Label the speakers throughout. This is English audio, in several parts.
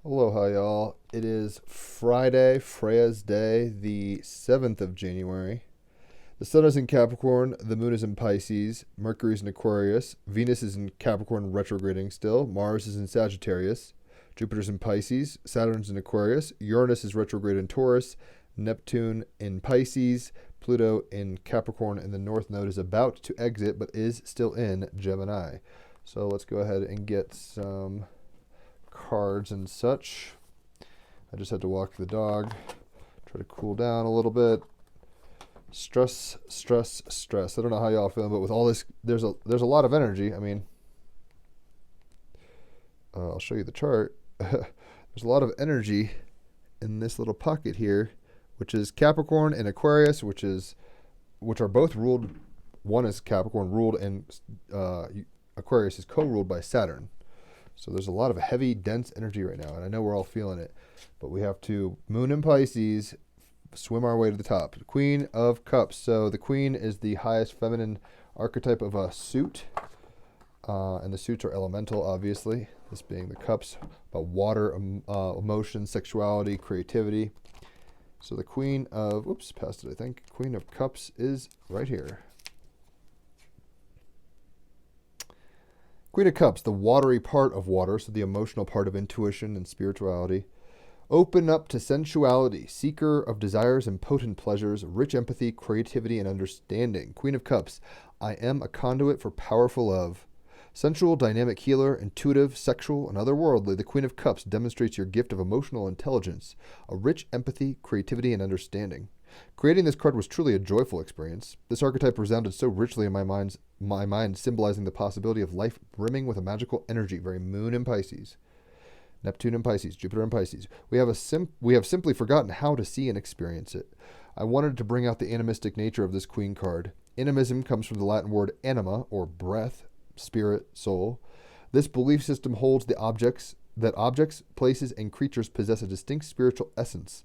Speaker 1: Aloha, y'all. It is Friday, Freya's Day, the 7th of January. The sun is in Capricorn, the moon is in Pisces, Mercury is in Aquarius, Venus is in Capricorn retrograding still, Mars is in Sagittarius, Jupiter's in Pisces, Saturn's in Aquarius, Uranus is retrograde in Taurus, Neptune in Pisces, Pluto in Capricorn, and the North Node is about to exit but is still in Gemini. So let's go ahead and get some cards and such. I just had to walk the dog, try to cool down a little bit. Stress. I don't know how y'all feel, but with all this, there's a lot of energy. I mean, I'll show you the chart. There's a lot of energy in this little pocket here, which is Capricorn and Aquarius, which are both ruled. One is Capricorn ruled, and Aquarius is co-ruled by Saturn. So there's a lot of heavy, dense energy right now, and I know we're all feeling it. But we have to, Moon in Pisces, swim our way to the top. The Queen of Cups. So the Queen is the highest feminine archetype of a suit. And the suits are elemental, obviously. This being the cups, about water, emotion, sexuality, creativity. So the Queen of, passed it, I think. Queen of Cups is right here. Queen of Cups, the watery part of water, so the emotional part of intuition and spirituality. Open up to sensuality, seeker of desires and potent pleasures, rich empathy, creativity, and understanding. Queen of Cups, I am a conduit for powerful love. Sensual, dynamic healer, intuitive, sexual, and otherworldly, the Queen of Cups demonstrates your gift of emotional intelligence, a rich empathy, creativity, and understanding. Creating this card was truly a joyful experience. This archetype resounded so richly in my mind, symbolizing the possibility of life brimming with a magical energy, very Moon in Pisces. Neptune in Pisces, Jupiter in Pisces. We have simply forgotten how to see and experience it. I wanted to bring out the animistic nature of this Queen card. Animism comes from the Latin word anima, or breath, spirit, soul. This belief system holds that objects, places, and creatures possess a distinct spiritual essence.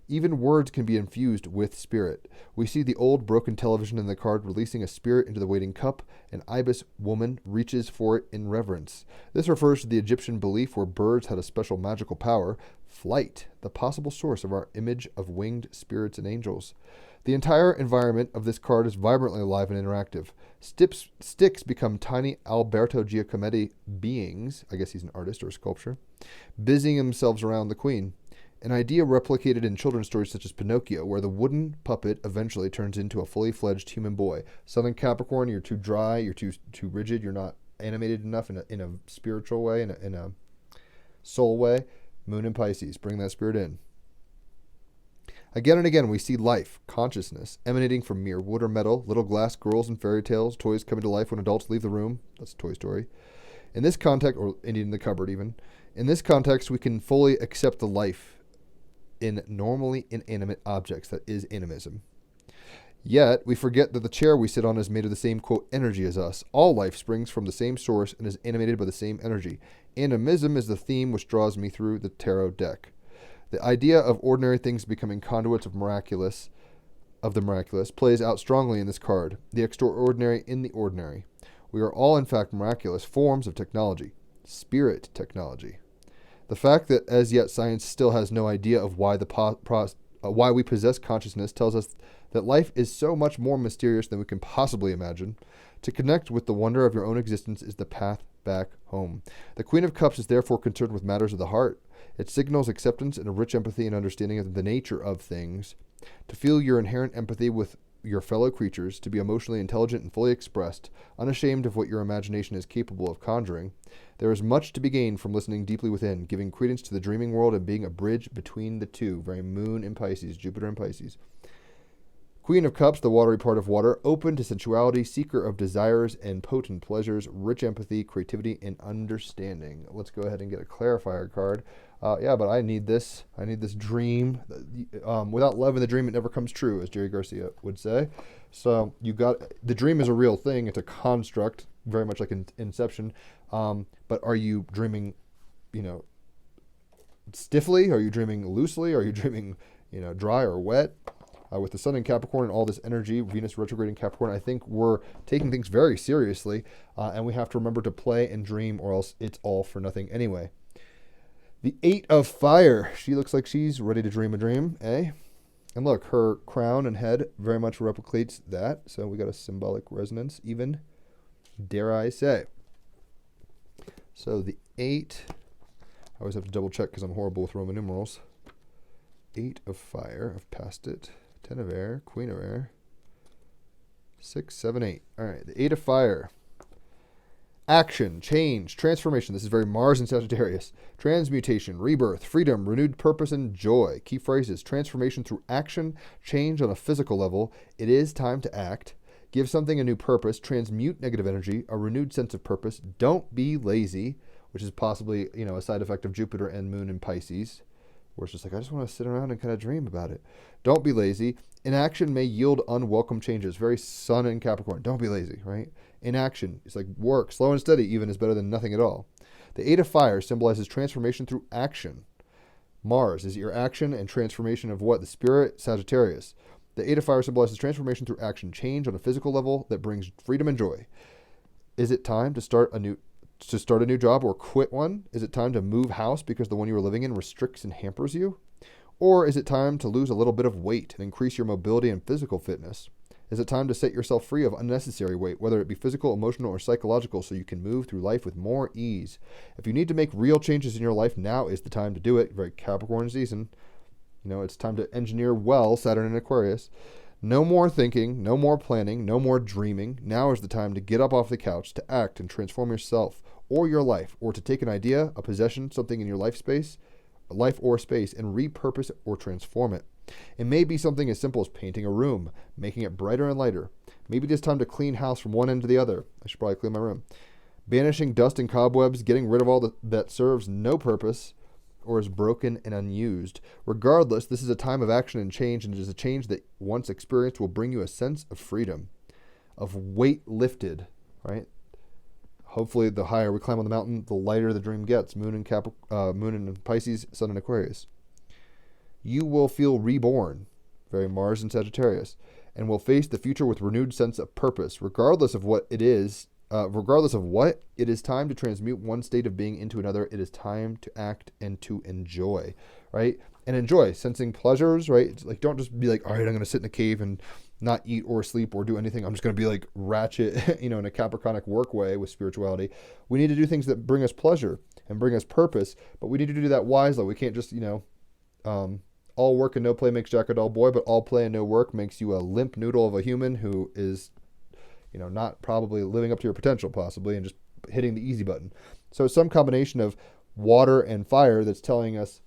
Speaker 1: Even words can be infused with spirit. We see the old broken television in the card releasing a spirit into the waiting cup. An ibis woman reaches for it in reverence. This refers to the Egyptian belief where birds had a special magical power, flight, the possible source of our image of winged spirits and angels. The entire environment of this card is vibrantly alive and interactive. Sticks become tiny Alberto Giacometti beings, I guess he's an artist or a sculptor, busying themselves around the Queen. An idea replicated in children's stories such as Pinocchio, where the wooden puppet eventually turns into a fully fledged human boy. Southern Capricorn, you're too dry, you're too rigid, you're not animated enough in a spiritual way, in a soul way. Moon in Pisces, bring that spirit in. Again and again, we see life, consciousness, emanating from mere wood or metal, little glass girls and fairy tales, toys coming to life when adults leave the room. That's Toy Story. In this context, or Indian in the cupboard even, in this context, we can fully accept the life in normally inanimate objects, that is animism. Yet, we forget that the chair we sit on is made of the same, quote, energy as us. All life springs from the same source and is animated by the same energy. Animism is the theme which draws me through the tarot deck. The idea of ordinary things becoming conduits of the miraculous plays out strongly in this card. The extraordinary in the ordinary. We are all, in fact, miraculous forms of technology. Spirit technology. The fact that as yet science still has no idea of why why we possess consciousness tells us that life is so much more mysterious than we can possibly imagine. To connect with the wonder of your own existence is the path back home. The Queen of Cups is therefore concerned with matters of the heart. It signals acceptance and a rich empathy and understanding of the nature of things. To feel your inherent empathy with your fellow creatures, to be emotionally intelligent and fully expressed, unashamed of what your imagination is capable of conjuring. There is much to be gained from listening deeply within, giving credence to the dreaming world and being a bridge between the two. Very Moon in Pisces, Jupiter in Pisces. Queen of Cups, the watery part of water, open to sensuality, seeker of desires and potent pleasures, rich empathy, creativity, and understanding. Let's go ahead and get a clarifier card. But I need this. I need this dream. Without love in the dream, it never comes true, as Jerry Garcia would say. So the dream is a real thing. It's a construct, very much like in Inception. But are you dreaming, stiffly? Are you dreaming loosely? Are you dreaming, dry or wet? With the sun in Capricorn and all this energy, Venus retrograde in Capricorn, I think we're taking things very seriously, and we have to remember to play and dream, or else it's all for nothing anyway. The 8 of Fire. She looks like she's ready to dream a dream, eh? And look, her crown and head very much replicates that. So we got a symbolic resonance, even, dare I say. So the 8, I always have to double check because I'm horrible with Roman numerals. 8 of Fire, I've passed it. 10 of Air, Queen of Air. 6, 7, 8. All right, the 8 of Fire. Action, change, transformation. This is very Mars and Sagittarius. Transmutation, rebirth, freedom, renewed purpose, and joy. Key phrases: transformation through action, change on a physical level. It is time to act. Give something a new purpose. Transmute negative energy, a renewed sense of purpose. Don't be lazy, which is possibly, a side effect of Jupiter and Moon in Pisces, where it's just like, I just want to sit around and kind of dream about it. Don't be lazy. Inaction may yield unwelcome changes. Very Sun in Capricorn. Don't be lazy, right? Inaction, it's like work. Slow and steady even is better than nothing at all. The 8 of Fire symbolizes transformation through action. Mars is your action and transformation of what? The spirit, Sagittarius. The 8 of Fire symbolizes transformation through action, change on a physical level that brings freedom and joy. Is it time to start a new job or quit one? Is it time to move house because the one you are living in restricts and hampers you? Or is it time to lose a little bit of weight and increase your mobility and physical fitness? Is it time to set yourself free of unnecessary weight, whether it be physical, emotional, or psychological, so you can move through life with more ease? If you need to make real changes in your life, now is the time to do it. Very Capricorn season. It's time to engineer well, Saturn in Aquarius. No more thinking, no more planning, no more dreaming. Now is the time to get up off the couch, to act and transform yourself or your life, or to take an idea, a possession, something in your life or space, and repurpose or transform it. It may be something as simple as painting a room, making it brighter and lighter. Maybe it is time to clean house from one end to the other. I should probably clean my room. Banishing dust and cobwebs, getting rid of all that serves no purpose or is broken and unused. Regardless, this is a time of action and change, and it is a change that, once experienced, will bring you a sense of freedom, of weight lifted, right? Hopefully, the higher we climb on the mountain, the lighter the dream gets. Moon in Pisces, Sun in Aquarius. You will feel reborn, very Mars and Sagittarius, and will face the future with renewed sense of purpose, regardless of what it is. It is time to transmute one state of being into another. It is time to act and to enjoy, right? And enjoy sensing pleasures, right? It's like, don't just be like, all right, I'm going to sit in a cave and not eat or sleep or do anything. I'm just going to be like ratchet, in a Capricornic work way with spirituality. We need to do things that bring us pleasure and bring us purpose, but we need to do that wisely. We can't just, all work and no play makes Jack a dull boy, but all play and no work makes you a limp noodle of a human who is, not probably living up to your potential possibly and just hitting the easy button. So some combination of water and fire that's telling us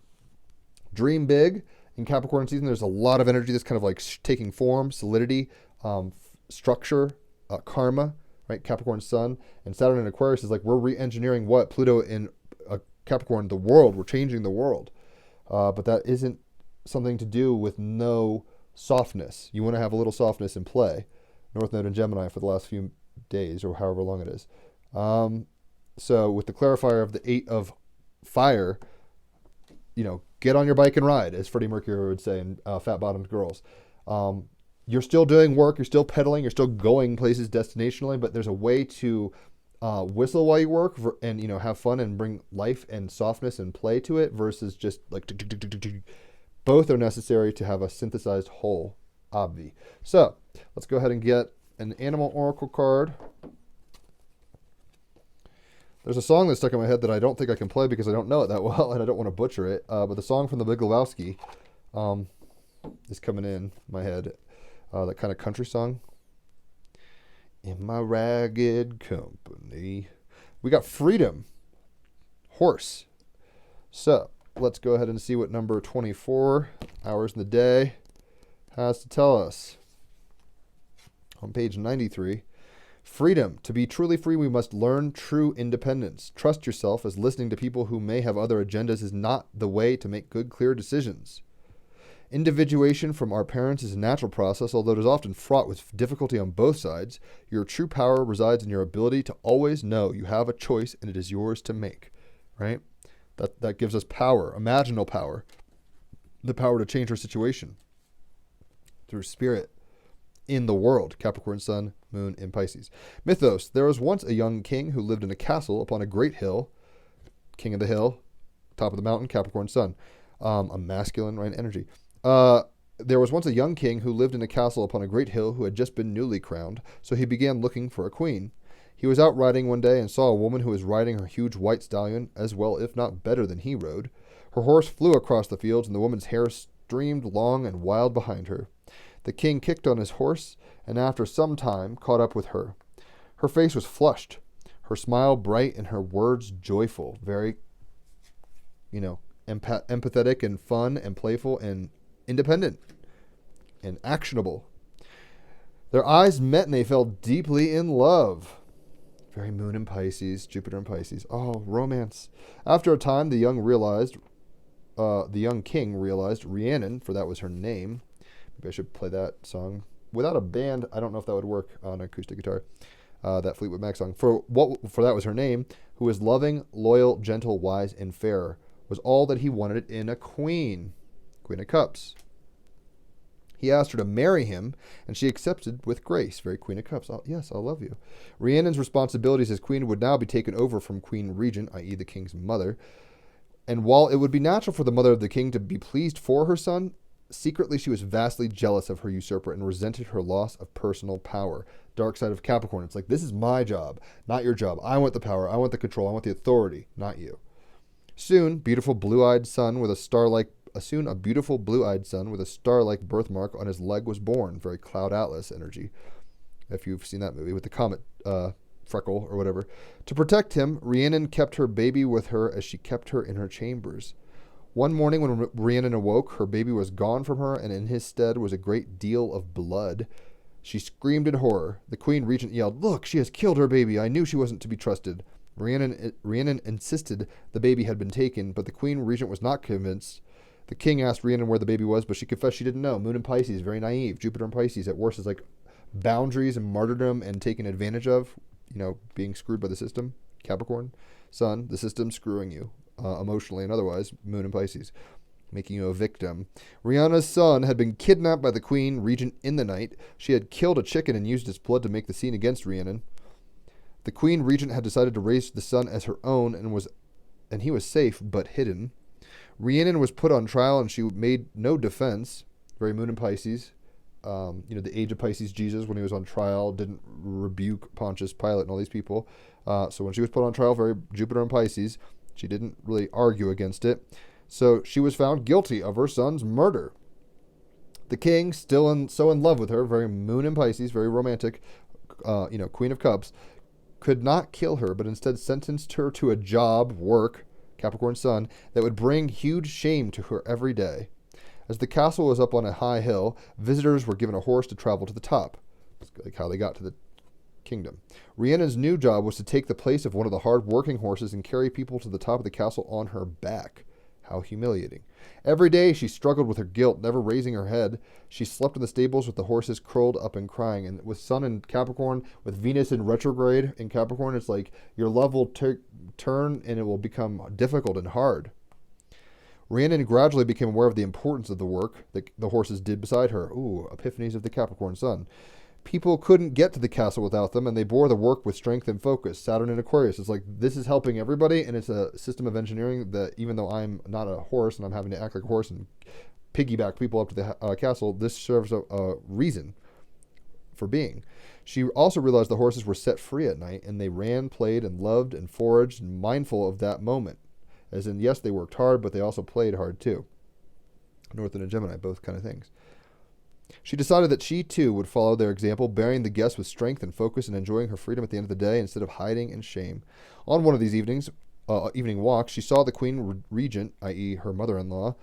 Speaker 1: dream big. In Capricorn season, there's a lot of energy that's kind of like taking form, solidity, structure, karma, right? Capricorn Sun and Saturn in Aquarius is like, we're re-engineering what? Pluto in Capricorn, the world. We're changing the world. But that isn't something to do with no softness. You want to have a little softness in play. North Node in Gemini for the last few days or however long it is. So with the clarifier of the 8 of Fire, get on your bike and ride, as Freddie Mercury would say in Fat Bottomed Girls. You're still doing work, you're still pedaling, you're still going places destinationally, but there's a way to whistle while you work and have fun and bring life and softness and play to it versus just like both are necessary to have a synthesized whole, obvi. So let's go ahead and get an animal oracle card. There's a song that stuck in my head that I don't think I can play because I don't know it that well and I don't want to butcher it. But the song from The Big Lebowski is coming in my head. That kind of country song. In my ragged company. We got freedom. Horse. So let's go ahead and see what number 24, hours in the day, has to tell us. On page 93. Freedom. To be truly free, we must learn true independence. Trust yourself, as listening to people who may have other agendas is not the way to make good, clear decisions. Individuation from our parents is a natural process, although it is often fraught with difficulty on both sides. Your true power resides in your ability to always know you have a choice and it is yours to make, right? That gives us power, imaginal power, the power to change our situation through spirit in the world. Capricorn Sun, Moon in Pisces. Mythos. There was once a young king who lived in a castle upon a great hill, king of the hill, top of the mountain, Capricorn sun, a masculine, right, energy. There was once a young king who lived in a castle upon a great hill who had just been newly crowned, so he began looking for a queen. He was out riding one day and saw a woman who was riding her huge white stallion as well, if not better than he rode. Her horse flew across the fields, and the woman's hair streamed long and wild behind her. The king kicked on his horse, and after some time caught up with her. Her face was flushed, her smile bright, and her words joyful, very, empathetic and fun and playful and independent and actionable. Their eyes met and they fell deeply in love. Very moon in Pisces, Jupiter in Pisces. Oh, romance. After a time, the young king realized Rhiannon, for that was her name. Maybe I should play that song. Without a band, I don't know if that would work on acoustic guitar. That Fleetwood Mac song. For that was her name, who was loving, loyal, gentle, wise, and fair, was all that he wanted in a queen. Queen of Cups. He asked her to marry him, and she accepted with grace. Very Queen of Cups. Oh, yes, I'll love you. Rhiannon's responsibilities as queen would now be taken over from Queen Regent, i.e. the king's mother. And while it would be natural for the mother of the king to be pleased for her son, secretly she was vastly jealous of her usurper and resented her loss of personal power. Dark side of Capricorn. It's like, this is my job, not your job. I want the power. I want the control. I want the authority, not you. Soon, a beautiful blue-eyed son with a star-like birthmark on his leg was born. Very Cloud Atlas energy, if you've seen that movie with the comet freckle or whatever. To protect him, Rhiannon kept her baby with her as she kept her in her chambers. One morning when Rhiannon awoke, her baby was gone from her, and in his stead was a great deal of blood. She screamed in horror. The Queen Regent yelled, "Look, she has killed her baby. I knew she wasn't to be trusted." Rhiannon insisted the baby had been taken, but the Queen Regent was not convinced. The king asked Rhiannon where the baby was, but she confessed she didn't know. Moon in Pisces, very naive. Jupiter in Pisces, at worst, is like boundaries and martyrdom and taken advantage of, being screwed by the system. Capricorn, sun, the system screwing you, emotionally and otherwise. Moon in Pisces, making you a victim. Rihanna's son had been kidnapped by the Queen Regent in the night. She had killed a chicken and used its blood to make the scene against Rhiannon. The Queen Regent had decided to raise the son as her own, and he was safe but hidden. Rhiannon was put on trial, and she made no defense. Very Moon in Pisces. The age of Pisces Jesus, when he was on trial, didn't rebuke Pontius Pilate and all these people. So when she was put on trial, very Jupiter in Pisces, she didn't really argue against it. So she was found guilty of her son's murder. The king, so in love with her, very Moon in Pisces, very romantic, Queen of Cups, could not kill her, but instead sentenced her to a work, Capricorn sun, that would bring huge shame to her every day. As the castle was up on a high hill, visitors were given a horse to travel to the top. That's like how they got to the kingdom. Rhiannon's new job was to take the place of one of the hard-working horses and carry people to the top of the castle on her back. How humiliating. Every day she struggled with her guilt, never raising her head. She slept in the stables with the horses curled up and crying. And with Sun in Capricorn, with Venus in retrograde in Capricorn, it's like your love will turn and it will become difficult and hard. Rhiannon gradually became aware of the importance of the work that the horses did beside her. Ooh, epiphanies of the Capricorn sun. People couldn't get to the castle without them, and they bore the work with strength and focus. Saturn in Aquarius. It's like, this is helping everybody, and it's a system of engineering that even though I'm not a horse and I'm having to act like a horse and piggyback people up to the castle, this serves a reason for being. She also realized the horses were set free at night, and they ran, played, and loved, and foraged, and mindful of that moment. As in, yes, they worked hard, but they also played hard too. North Node and Gemini, both kind of things. She decided that she, too, would follow their example, bearing the guests with strength and focus and enjoying her freedom at the end of the day instead of hiding in shame. On one of these evening walks, she saw the Queen Regent, i.e. her mother-in-law,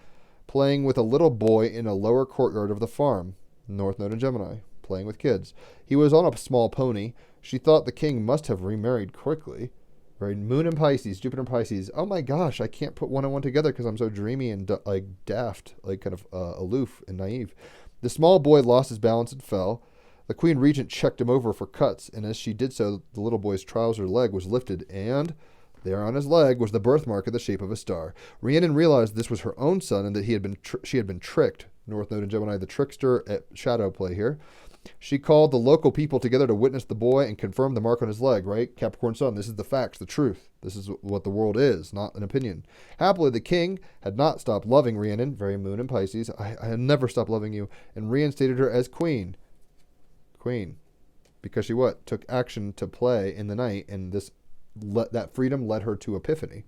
Speaker 1: playing with a little boy in a lower courtyard of the farm. North Node and Gemini, playing with kids. He was on a small pony. She thought the king must have remarried quickly. Very Moon in Pisces, Jupiter in Pisces. Oh my gosh, I can't put one and one together because I'm so dreamy and daft, kind of aloof and naive. The small boy lost his balance and fell. The Queen Regent checked him over for cuts, and as she did so, the little boy's trouser leg was lifted, and there on his leg was the birthmark in the shape of a star. Rhiannon realized this was her own son and that she had been tricked. North Node and Gemini, the trickster at shadow play here. She called the local people together to witness the boy and confirm the mark on his leg, right? Capricorn sun, this is the facts, the truth. This is what the world is, not an opinion. Happily, the king had not stopped loving Rhiannon, very moon in Pisces. I have never stopped loving you, and reinstated her as queen. Queen. Because she what? Took action to play in the night, and that freedom led her to epiphany.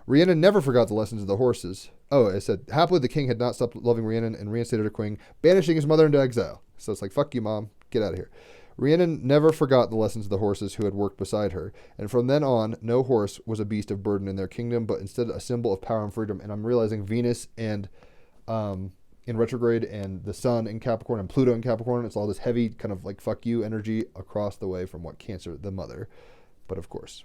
Speaker 1: Rhiannon never forgot the lessons of the horses. Oh, I said, happily the king had not stopped loving Rhiannon and reinstated her queen, banishing his mother into exile. So it's like, fuck you, mom. Get out of here. Rhiannon never forgot the lessons of the horses who had worked beside her. And from then on, no horse was a beast of burden in their kingdom, but instead a symbol of power and freedom. And I'm realizing Venus and in retrograde and the sun in Capricorn and Pluto in Capricorn, it's all this heavy kind of like fuck you energy across the way from what Cancer, the mother. But of course.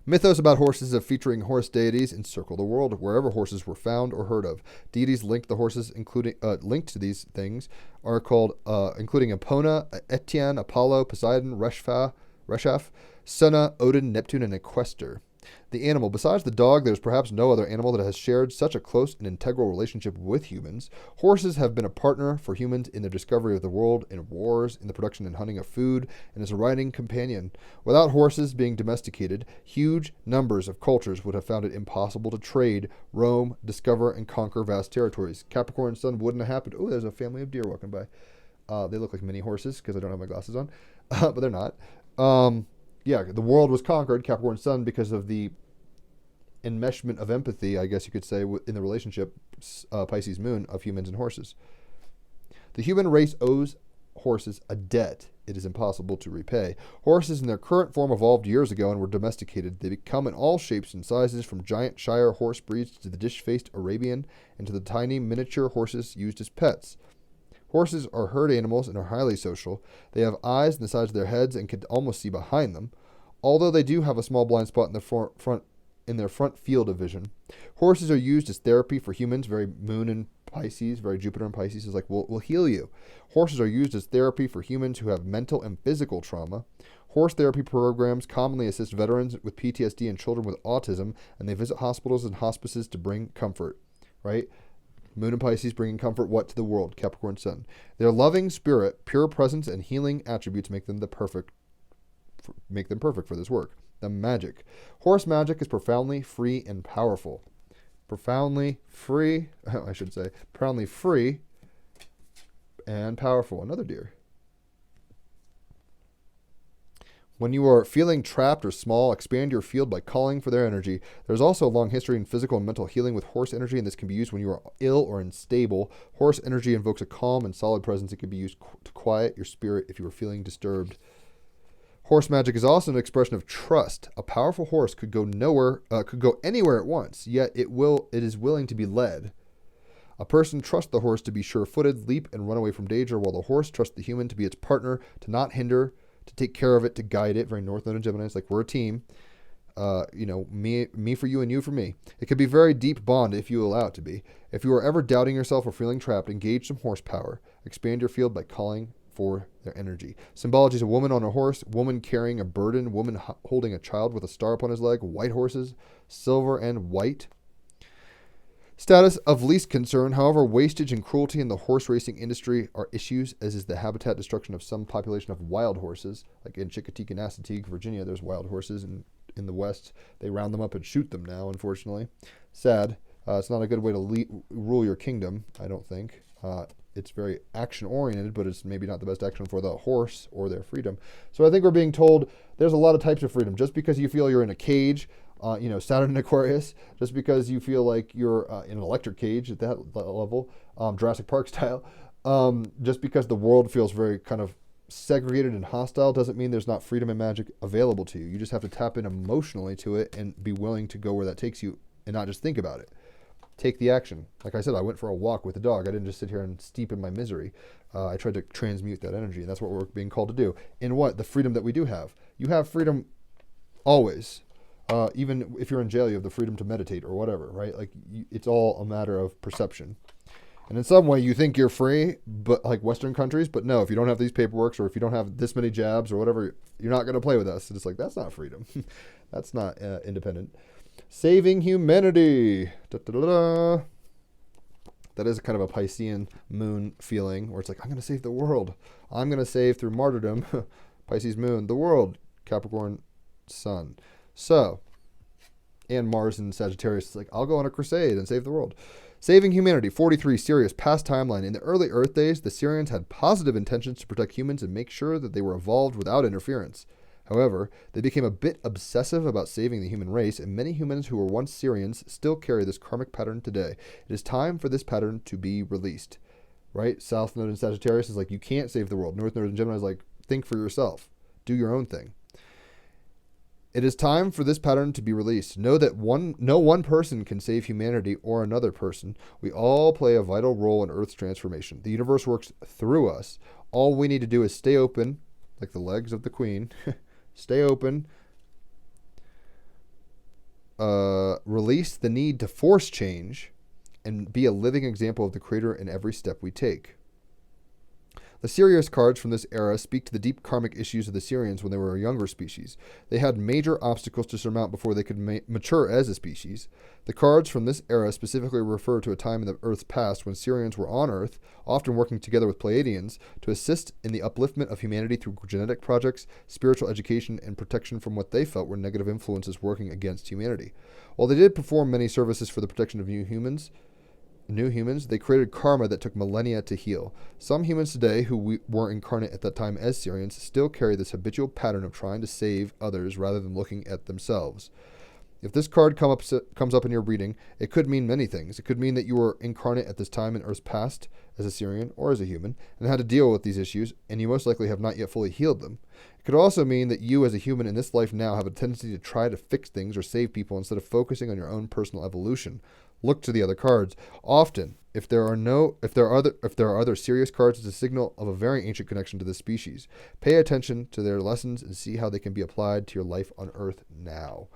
Speaker 1: Mythos about horses of featuring horse deities encircle the world wherever horses were found or heard of. Deities linked the horses, including linked to these things, are called including Epona, Etienne, Apollo, Poseidon, Reshaph, Sunna, Odin, Neptune, and Equester. The animal, besides the dog, there is perhaps no other animal that has shared such a close and integral relationship with humans. Horses have been a partner for humans in their discovery of the world, in wars, in the production and hunting of food, and as a riding companion. Without horses being domesticated, huge numbers of cultures would have found it impossible to trade, roam, discover, and conquer vast territories. Capricorn sun wouldn't have happened. Oh, there's a family of deer walking by. They look like mini horses because I don't have my glasses on, but they're not. Yeah, the world was conquered, Capricorn sun, because of the enmeshment of empathy, I guess you could say, in the relationship, Pisces moon, of humans and horses. The human race owes horses a debt it is impossible to repay. Horses in their current form evolved years ago and were domesticated. They become in all shapes and sizes, from giant Shire horse breeds to the dish-faced Arabian and to the tiny miniature horses used as pets. Horses are herd animals and are highly social. They have eyes in the sides of their heads and can almost see behind them, although they do have a small blind spot in their front field of vision. Horses are used as therapy for humans, very moon in Pisces, very Jupiter in Pisces is like, we'll heal you. Horses are used as therapy for humans who have mental and physical trauma. Horse therapy programs commonly assist veterans with PTSD and children with autism, and they visit hospitals and hospices to bring comfort, right? Moon and Pisces bringing comfort, what, to the world? Capricorn sun. Their loving spirit, pure presence, and healing attributes make them perfect for this work. The magic. Horse magic is profoundly free and powerful. Profoundly free and powerful. Another deer. When you are feeling trapped or small, expand your field by calling for their energy. There's also a long history in physical and mental healing with horse energy, and this can be used when you are ill or unstable. Horse energy invokes a calm and solid presence. It can be used to quiet your spirit if you are feeling disturbed. Horse magic is also an expression of trust. A powerful horse could go anywhere at once, yet it is willing to be led. A person trusts the horse to be sure-footed, leap and run away from danger, while the horse trusts the human to be its partner, to not hinder, to take care of it, to guide it. Very North Node and Gemini. It's like we're a team. Me for you and you for me. It could be a very deep bond if you allow it to be. If you are ever doubting yourself or feeling trapped, engage some horsepower. Expand your field by calling for their energy. Symbology is a woman on a horse, woman carrying a burden, woman holding a child with a star upon his leg, white horses, silver and white. Status of least concern. However, wastage and cruelty in the horse racing industry are issues, as is the habitat destruction of some population of wild horses. Like in Chincoteague and Assateague, Virginia, there's wild horses, and in the West, they round them up and shoot them now, unfortunately. Sad. It's not a good way to rule your kingdom, I don't think. It's very action-oriented, but it's maybe not the best action for the horse or their freedom. So I think we're being told there's a lot of types of freedom. Just because you feel you're in a cage, Saturn and Aquarius, just because you feel like you're in an electric cage at that level, Jurassic Park style, just because the world feels very kind of segregated and hostile doesn't mean there's not freedom and magic available to you. You just have to tap in emotionally to it and be willing to go where that takes you and not just think about it. Take the action. Like I said, I went for a walk with the dog. I didn't just sit here and steep in my misery. I tried to transmute that energy, and that's what we're being called to do. In what? The freedom that we do have. You have freedom always. Even if you're in jail, you have the freedom to meditate or whatever, right? Like, it's all a matter of perception. And in some way, you think you're free, but like Western countries, but no, if you don't have these paperworks or if you don't have this many jabs or whatever, you're not going to play with us. And it's like, that's not freedom. That's not independent. Saving humanity. Da, da, da, da. That is kind of a Piscean moon feeling where it's like, I'm going to save the world. I'm going to save through martyrdom, Pisces moon, the world, Capricorn sun. So, and Mars and Sagittarius is like, I'll go on a crusade and save the world. Saving humanity, 43, Sirius, past timeline. In the early Earth days, the Sirians had positive intentions to protect humans and make sure that they were evolved without interference. However, they became a bit obsessive about saving the human race, and many humans who were once Sirians still carry this karmic pattern today. It is time for this pattern to be released. Right? South Node in Sagittarius is like, you can't save the world. North Node in Gemini is like, think for yourself. Do your own thing. It is time for this pattern to be released. Know that no one person can save humanity or another person. We all play a vital role in Earth's transformation. The universe works through us. All we need to do is stay open, like the legs of the queen. Stay open. Release the need to force change and be a living example of the Creator in every step we take. The Sirius cards from this era speak to the deep karmic issues of the Sirians when they were a younger species. They had major obstacles to surmount before they could mature as a species. The cards from this era specifically refer to a time in the Earth's past when Sirians were on Earth, often working together with Pleiadians, to assist in the upliftment of humanity through genetic projects, spiritual education, and protection from what they felt were negative influences working against humanity. While they did perform many services for the protection of new humans, they created karma that took millennia to heal. Some humans today who were incarnate at that time as Sirians still carry this habitual pattern of trying to save others rather than looking at themselves. If this card comes up in your reading, it could mean many things. It could mean that you were incarnate at this time in Earth's past as a Sirian or as a human and had to deal with these issues, and you most likely have not yet fully healed them. It could also mean that you as a human in this life now have a tendency to try to fix things or save people instead of focusing on your own personal evolution. Look to the other cards. Often, if there are other Sirius cards, it's a signal of a very ancient connection to this species. Pay attention to their lessons and see how they can be applied to your life on Earth now.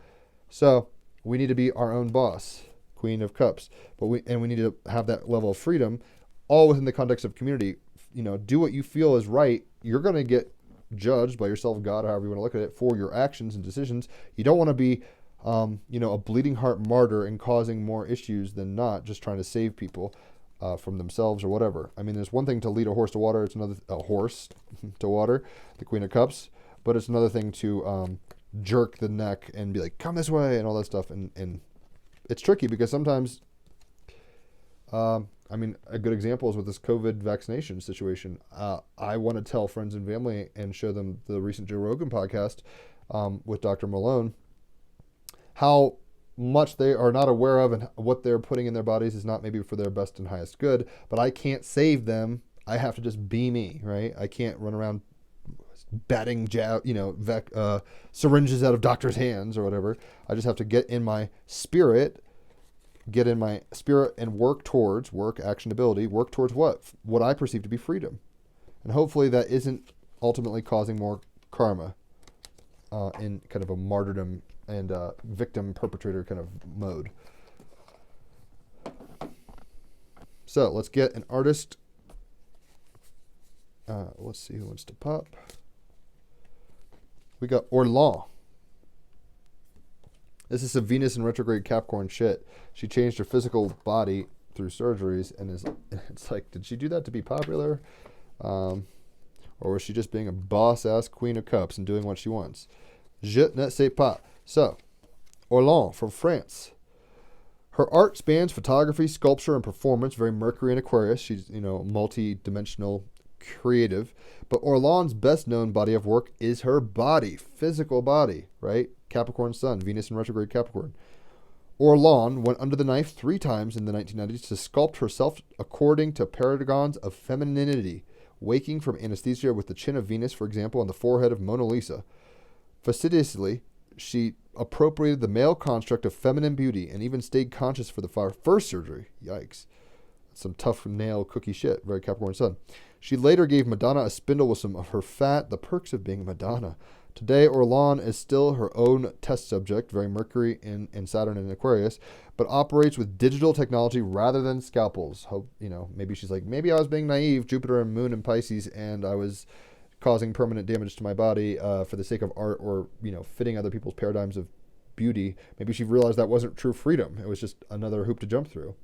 Speaker 1: So, we need to be our own boss, Queen of Cups, but we need to have that level of freedom, all within the context of community. Do what you feel is right. You're going to get judged by yourself, God, however you want to look at it, for your actions and decisions. You don't want to be a bleeding heart martyr and causing more issues than not, just trying to save people from themselves or whatever. I mean, there's one thing to lead a horse to water. It's another a horse to water, the Queen of Cups, but it's another thing to jerk the neck and be like, come this way and all that stuff. And it's tricky because sometimes, a good example is with this COVID vaccination situation. I want to tell friends and family and show them the recent Joe Rogan podcast with Dr. Malone, how much they are not aware of and what they're putting in their bodies is not maybe for their best and highest good, but I can't save them. I have to just be me, right? I can't run around batting syringes out of doctors' hands or whatever. I just have to get in my spirit and work towards actionability, work towards what I perceive to be freedom. And hopefully that isn't ultimately causing more karma in kind of a martyrdom and victim perpetrator kind of mode. So let's get an artist. Let's see who wants to pop. We got Orlan. This is some Venus in retrograde Capricorn shit. She changed her physical body through surgeries, and it's like, did she do that to be popular? Or was she just being a boss-ass Queen of Cups and doing what she wants? Je ne sais pas. So, Orlan from France. Her art spans photography, sculpture, and performance, very Mercury and Aquarius. She's, multi-dimensional creative. But Orlan's best-known body of work is her body, physical body, right? Capricorn Sun, Venus in retrograde Capricorn. Orlan went under the knife 3 times in the 1990s to sculpt herself according to paragons of femininity, waking from anesthesia with the chin of Venus, for example, on the forehead of Mona Lisa. Fastidiously, she appropriated the male construct of feminine beauty and even stayed conscious for the first surgery. Yikes. That's some tough nail cookie shit. Very Capricorn Sun. She later gave Madonna a spindle with some of her fat, the perks of being Madonna. Today, Orlan is still her own test subject, very Mercury in Saturn and Aquarius, but operates with digital technology rather than scalpels. Hope, maybe she's like, maybe I was being naive, Jupiter and Moon in Pisces, and I was causing permanent damage to my body for the sake of art or, fitting other people's paradigms of beauty. Maybe she realized that wasn't true freedom. It was just another hoop to jump through.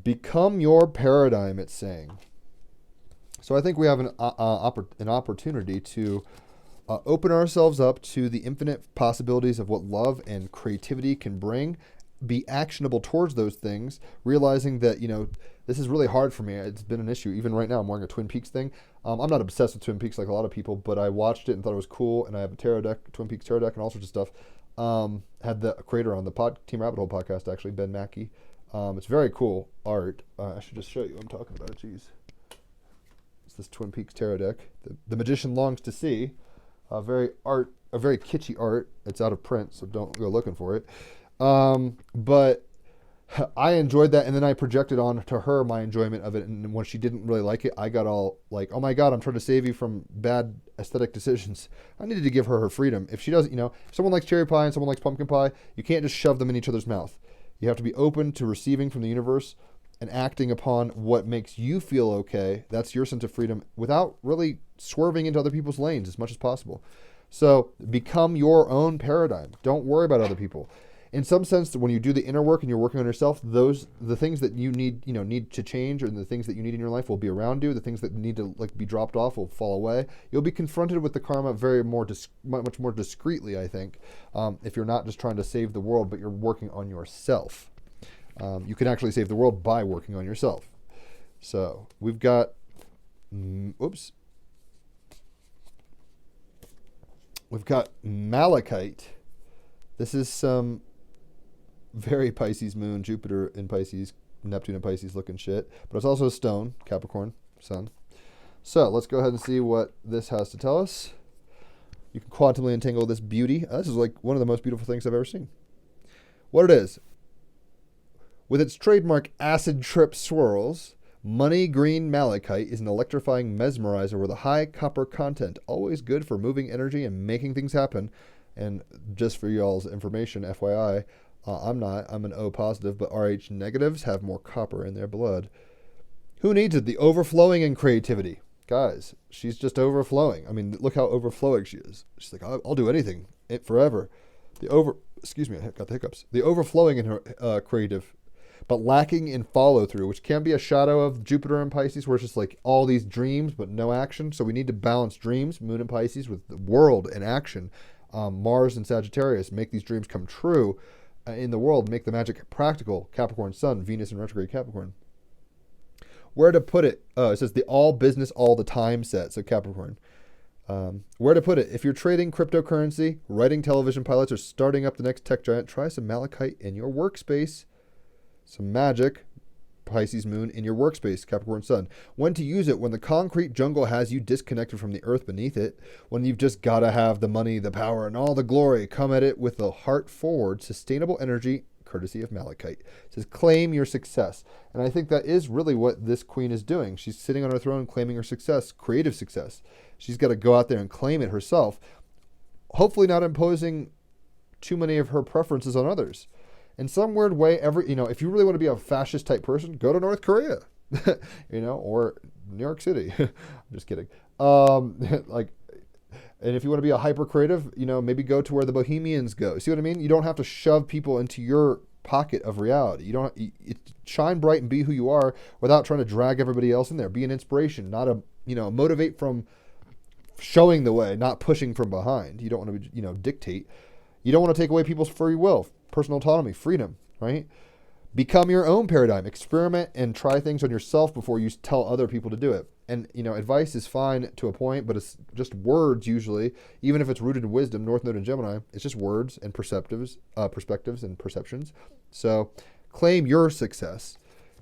Speaker 1: Become your paradigm, it's saying. So I think we have an opportunity to open ourselves up to the infinite possibilities of what love and creativity can bring, be actionable towards those things, realizing that, this is really hard for me. It's been an issue. Even right now, I'm wearing a Twin Peaks thing. I'm not obsessed with Twin Peaks like a lot of people, but I watched it and thought it was cool, and I have a tarot deck, Twin Peaks tarot deck, and all sorts of stuff. Had the creator on the TEAMrabbithole podcast, actually, Ben Mackey. It's very cool art. I should just show you what I'm talking about. Jeez. It's this Twin Peaks tarot deck. The Magician Longs to See. A very kitschy art. It's out of print, so don't go looking for it. But I enjoyed that, and then I projected on to her my enjoyment of it, and when she didn't really like it, I got all like, oh my God, I'm trying to save you from bad aesthetic decisions. I needed to give her freedom. If she doesn't, if someone likes cherry pie and someone likes pumpkin pie, you can't just shove them in each other's mouth. You have to be open to receiving from the universe and acting upon what makes you feel okay. That's your sense of freedom without really swerving into other people's lanes as much as possible. So become your own paradigm. Don't worry about other people. In some sense, when you do the inner work and you're working on yourself, the things that you need to change, or the things that you need in your life will be around you. The things that need to be dropped off will fall away. You'll be confronted with the karma much more discreetly, I think, if you're not just trying to save the world, but you're working on yourself. You can actually save the world by working on yourself. So we've got, we've got malachite. This is some very Pisces moon, Jupiter in Pisces, Neptune in Pisces looking shit. But it's also a stone, Capricorn, sun. So let's go ahead and see what this has to tell us. You can quantumly entangle this beauty. This is like one of the most beautiful things I've ever seen. What it is. With its trademark acid trip swirls, money green malachite is an electrifying mesmerizer with a high copper content. Always good for moving energy and making things happen. And just for y'all's information, FYI, I'm an O positive, but RH negatives have more copper in their blood. Who needs it? The overflowing in creativity. Guys, she's just overflowing. I mean, look how overflowing she is. She's like, I'll do anything, forever. Excuse me, I got the hiccups. The overflowing in her creative, but lacking in follow through, which can be a shadow of Jupiter and Pisces, where it's just like all these dreams, but no action. So we need to balance dreams, Moon and Pisces, with the world and action. Mars and Sagittarius make these dreams come true in the world, make the magic practical. Capricorn Sun, Venus in retrograde Capricorn. Where to put it? It says the all business all the time set. So Capricorn. Where to put it? If you're trading cryptocurrency, writing television pilots, or starting up the next tech giant, try some malachite in your workspace. Some magic, Pisces moon, in your workspace, Capricorn sun. When to use it? When the concrete jungle has you disconnected from the earth beneath it. When you've just got to have the money, the power, and all the glory. Come at it with the heart forward, sustainable energy, courtesy of malachite. It says claim your success. And I think that is really what this queen is doing. She's sitting on her throne claiming her success, creative success. She's got to go out there and claim it herself. Hopefully not imposing too many of her preferences on others. In some weird way, if you really want to be a fascist type person, go to North Korea, or New York City. I'm just kidding. And if you want to be a hyper creative, maybe go to where the Bohemians go. See what I mean? You don't have to shove people into your pocket of reality. Shine bright and be who you are without trying to drag everybody else in there. Be an inspiration, not motivate from showing the way, not pushing from behind. You don't want to, dictate. You don't want to take away people's free will, personal autonomy, freedom, right? Become your own paradigm. Experiment and try things on yourself before you tell other people to do it. And, advice is fine to a point, but it's just words usually. Even if it's rooted in wisdom, North Node and Gemini, it's just words and perspectives and perceptions. So claim your success.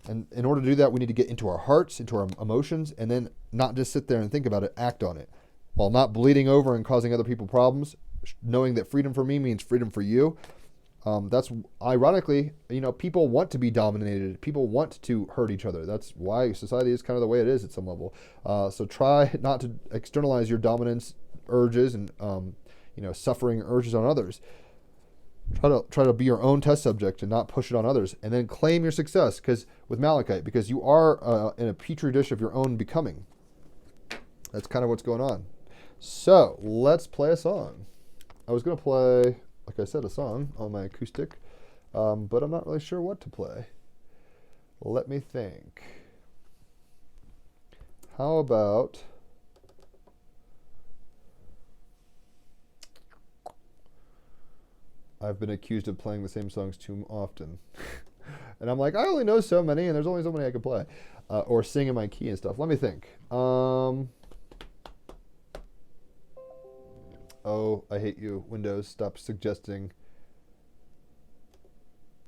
Speaker 1: And in order to do that, we need to get into our hearts, into our emotions, and then not just sit there and think about it, act on it. While not bleeding over and causing other people problems, knowing that freedom for me means freedom for you. That's ironically, people want to be dominated. People want to hurt each other. That's why society is kind of the way it is at some level. So try not to externalize your dominance urges and, suffering urges on others. Try to be your own test subject and not push it on others. And then claim your success with malachite, because you are in a petri dish of your own becoming. That's kind of what's going on. So let's play a song. I was going to play, like I said, a song on my acoustic, but I'm not really sure what to play. Let me think. How about... I've been accused of playing the same songs too often. And I'm like, I only know so many, and there's only so many I can play. Or sing in my key and stuff. Let me think. Oh, I hate you. Windows, stop suggesting.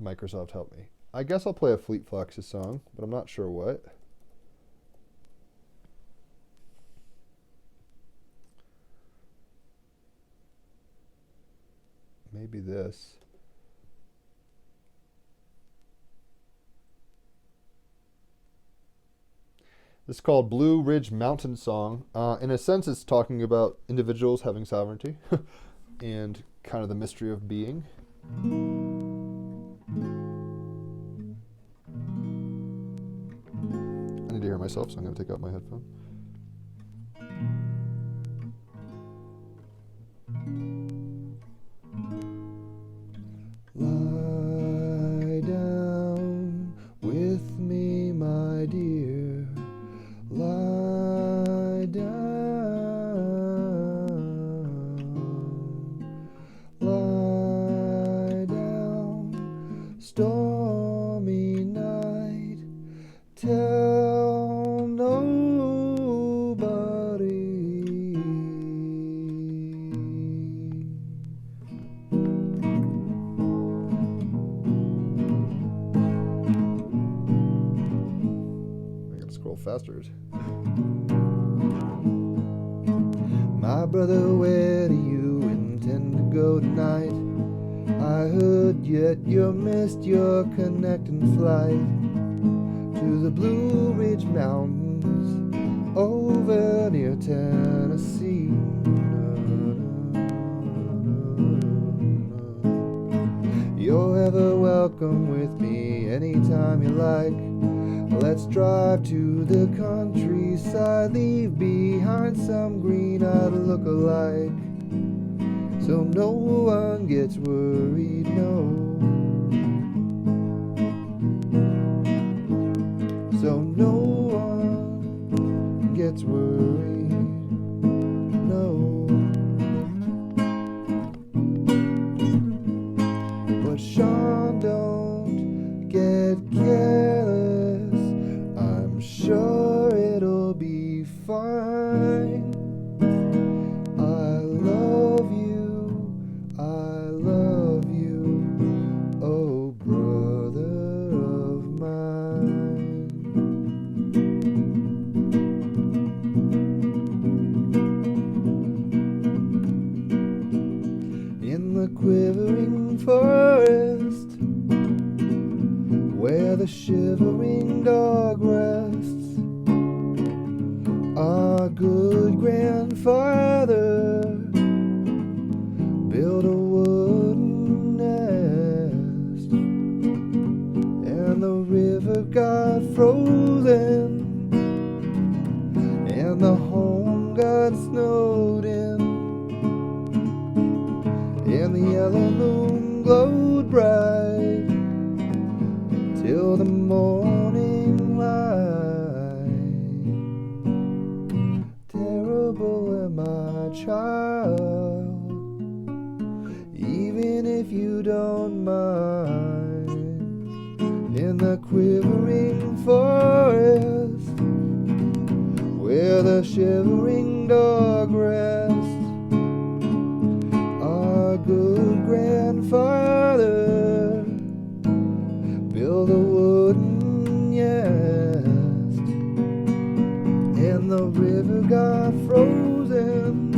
Speaker 1: Microsoft, help me. I guess I'll play a Fleet Foxes song, but I'm not sure what. Maybe this. This is called Blue Ridge Mountain Song. In a sense, it's talking about individuals having sovereignty and kind of the mystery of being. I need to hear myself, so I'm going to take out my headphone. Lie down with me, my dear. Lie down. Lie down. Stormy night. Tell nobody. I gotta scroll faster. My brother, where do you intend to go tonight? I heard yet you missed your connecting flight to the Blue Ridge Mountains over near Tennessee. You're ever welcome with me anytime you like. Let's drive to the countryside, leave behind some green-eyed look-alike, so no one gets worried, no. So no one gets worried, no. But Sean, don't get careless. I'm sure it'll be fine. I love you, oh brother of mine. In the quivering forest, where the shivering dog rests, our good grandfather built a wooden nest, and the river got frozen, and the home got snowed in, and the yellow moon glowed bright till the morning light. Terrible am I, child, even if you don't mind. In the quivering forest, where the shivering dog rests, our good grandfather built a wooden nest, and the river got frozen,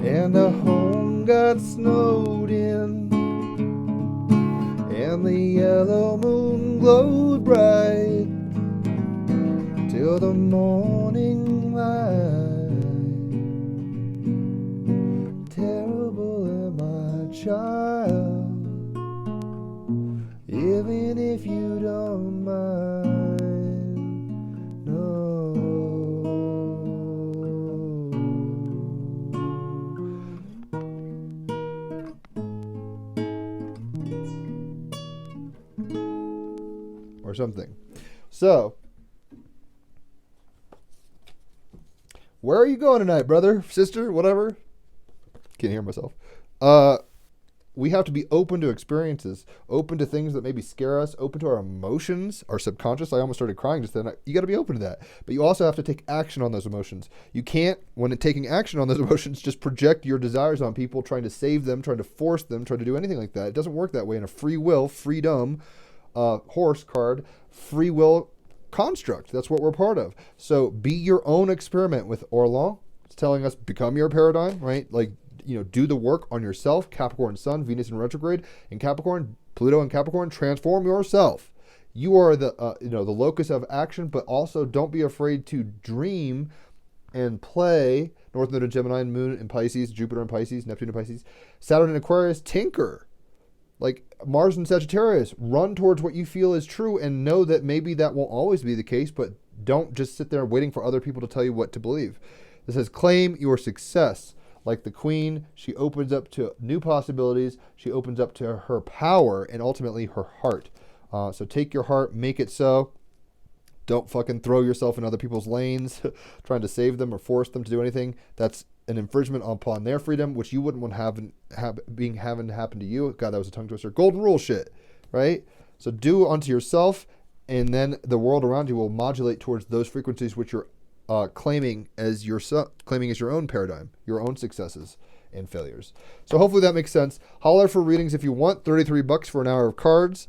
Speaker 1: and the home got snowed in, and the yellow moon glowed bright till the morning light. Terrible am I, child, even if you don't mind, no. or something. So, where are you going tonight, brother, sister, whatever? Can't hear myself. We have to be open to experiences, open to things that maybe scare us, open to our emotions, our subconscious. I almost started crying just then. You got to be open to that. But you also have to take action on those emotions. You can't, when taking action on those emotions, just project your desires on people, trying to save them, trying to force them, trying to do anything like that. It doesn't work that way in a free will, freedom, horse card, free will construct. That's what we're part of. So be your own experiment with Orlan. It's telling us become your paradigm, right? Like, do the work on yourself. Capricorn Sun, Venus in retrograde, and Capricorn, Pluto and Capricorn, transform yourself. You are the locus of action, but also don't be afraid to dream and play. North Node in Gemini, Moon in Pisces, Jupiter in Pisces, Neptune in Pisces, Saturn in Aquarius, tinker. Like Mars in Sagittarius, run towards what you feel is true and know that maybe that won't always be the case, but don't just sit there waiting for other people to tell you what to believe. This says claim your success. Like the queen, she opens up to new possibilities. She opens up to her power and ultimately her heart. So take your heart, make it so. Don't fucking throw yourself in other people's lanes, trying to save them or force them to do anything. That's an infringement upon their freedom, which you wouldn't want having to happen to you. God, that was a tongue twister. Golden rule shit, right? So do unto yourself, and then the world around you will modulate towards those frequencies which you're claiming as your own paradigm, your own successes and failures. So hopefully that makes sense. Holler for readings if you want. $33 for an hour of cards,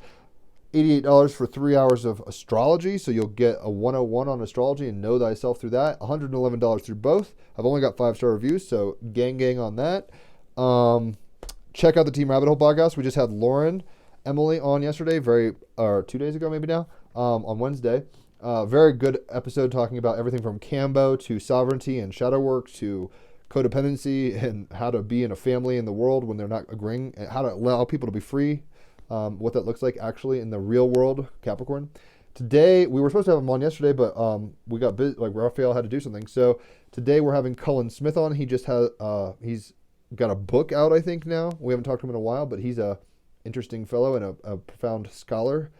Speaker 1: $88 for 3 hours of astrology. So you'll get a 101 on astrology and know thyself through that. $111 through both. I've only got 5-star reviews, so gang on that. Check out the Team Rabbit Hole podcast. We just had Emily on yesterday, 2 days ago maybe now, on Wednesday. Very good episode talking about everything from Cambo to sovereignty and shadow work to codependency and how to be in a family in the world when they're not agreeing, and how to allow people to be free, what that looks like actually in the real world, Capricorn. Today, we were supposed to have him on yesterday, but we got busy, like Raphael had to do something. So today we're having Cullen Smith on. He just has, he's got a book out, I think now. We haven't talked to him in a while, but he's a interesting fellow and a profound scholar.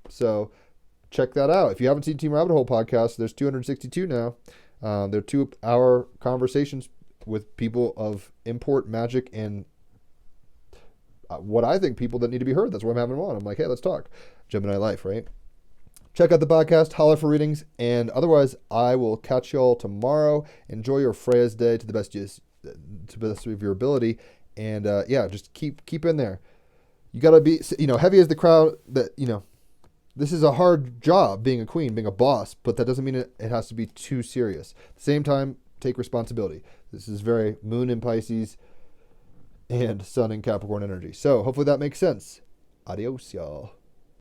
Speaker 1: So check that out. If you haven't seen Team Rabbit Hole podcast, there's 262 now. They're 2-hour conversations with people of import, magic, and what I think people that need to be heard. That's why I'm having them on. I'm like, hey, let's talk. Gemini life, right? Check out the podcast, holler for readings, and otherwise, I will catch y'all tomorrow. Enjoy your Freya's day to the best of your ability, and just keep in there. You gotta be, heavy as the crowd that This is a hard job, being a queen, being a boss, but that doesn't mean it has to be too serious. At the same time, take responsibility. This is very Moon in Pisces and Sun in Capricorn energy. So hopefully that makes sense. Adios, y'all.